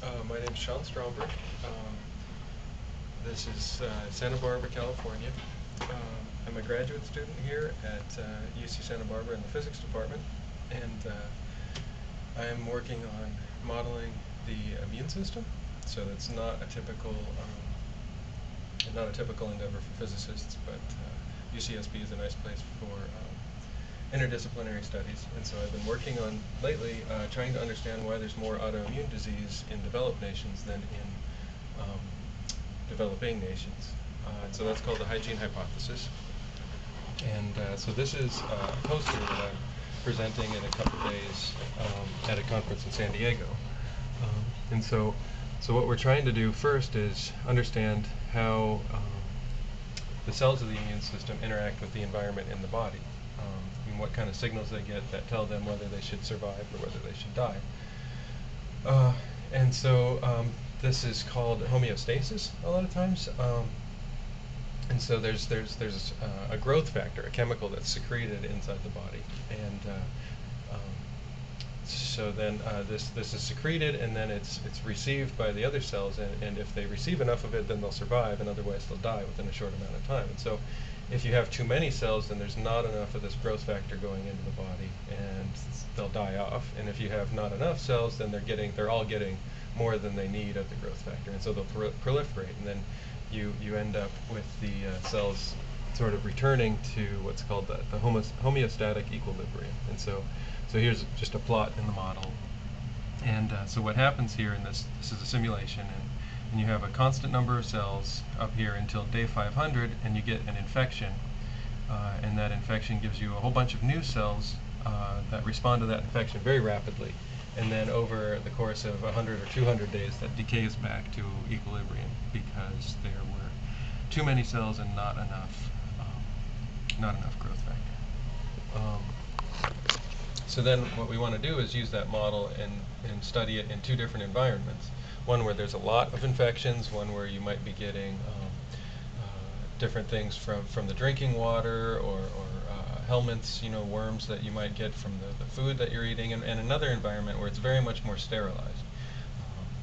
My name is Sean Stromberg. This is Santa Barbara, California. I'm a graduate student here at UC Santa Barbara in the physics department, and I am working on modeling the immune system. So that's not a typical endeavor for physicists, but UCSB is a nice place for interdisciplinary studies, and so I've been working on lately trying to understand why there's more autoimmune disease in developed nations than in developing nations. And so that's called the hygiene hypothesis. And so this is a poster that I'm presenting in a couple days at a conference in San Diego. And so what we're trying to do first is understand how the cells of the immune system interact with the environment in the body. And what kind of signals they get that tell them whether they should survive or whether they should die. And so this is called homeostasis a lot of times. And so there's a growth factor, a chemical that's secreted inside the body, and so then this is secreted, and then it's received by the other cells, and if they receive enough of it, then they'll survive, and otherwise they'll die within a short amount of time. And so if you have too many cells, then there's not enough of this growth factor going into the body, and they'll die off. And if you have not enough cells, then they're all getting more than they need of the growth factor, and so they'll proliferate, and then you end up with the cells sort of returning to what's called the homeostatic equilibrium. And so here's just a plot in the model. And so what happens here in this is a simulation, and you have a constant number of cells up here until day 500, and you get an infection. And that infection gives you a whole bunch of new cells that respond to that infection very rapidly. And then over the course of 100 or 200 days, that decays back to equilibrium because there were too many cells and not enough growth factor. So then what we want to do is use that model and study it in two different environments. One where there's a lot of infections, one where you might be getting different things from the drinking water, or helminths, worms that you might get from the food that you're eating, and another environment where it's very much more sterilized.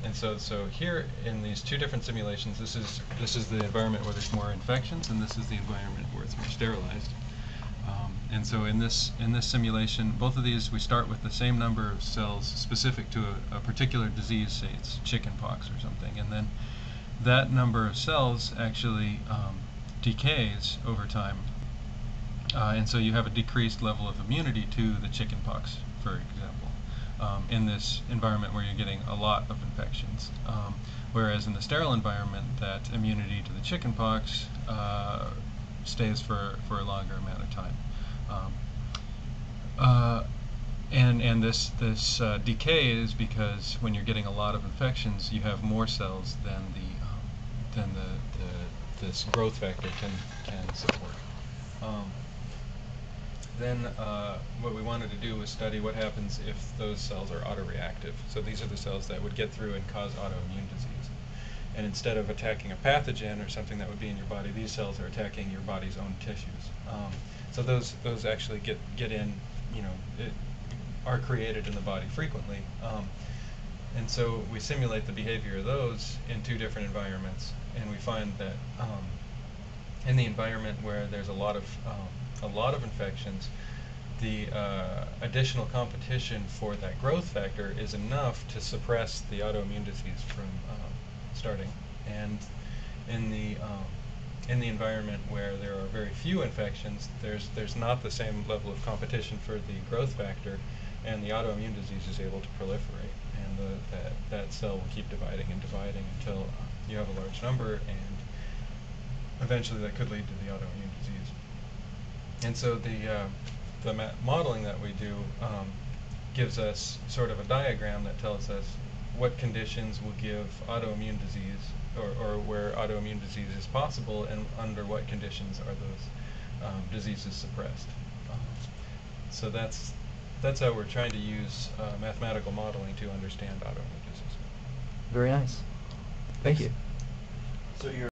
And so here in these two different simulations, this is the environment where there's more infections, and this is the environment where it's more sterilized. And so in this simulation, both of these, we start with the same number of cells specific to a particular disease, say it's chicken pox or something, and then that number of cells actually decays over time. And so you have a decreased level of immunity to the chicken pox, for example, in this environment where you're getting a lot of infections. Whereas in the sterile environment, that immunity to the chicken pox stays for a longer amount of time. And this decay is because when you're getting a lot of infections, you have more cells than this growth factor can support. Then what we wanted to do was study what happens if those cells are autoreactive. So these are the cells that would get through and cause autoimmune disease. And instead of attacking a pathogen or something that would be in your body, these cells are attacking your body's own tissues. So those actually get in, are created in the body frequently. And so we simulate the behavior of those in two different environments, and we find that in the environment where there's a lot of infections, the additional competition for that growth factor is enough to suppress the autoimmune disease from starting. And in the environment where there are very few infections, there's not the same level of competition for the growth factor, and the autoimmune disease is able to proliferate, and that cell will keep dividing and dividing until you have a large number, and eventually that could lead to the autoimmune disease. And so the modeling that we do gives us sort of a diagram that tells us what conditions will give autoimmune disease, or where autoimmune disease is possible, and under what conditions are those diseases suppressed. So that's how we're trying to use mathematical modeling to understand autoimmune disease. Very nice. Thank you. So you're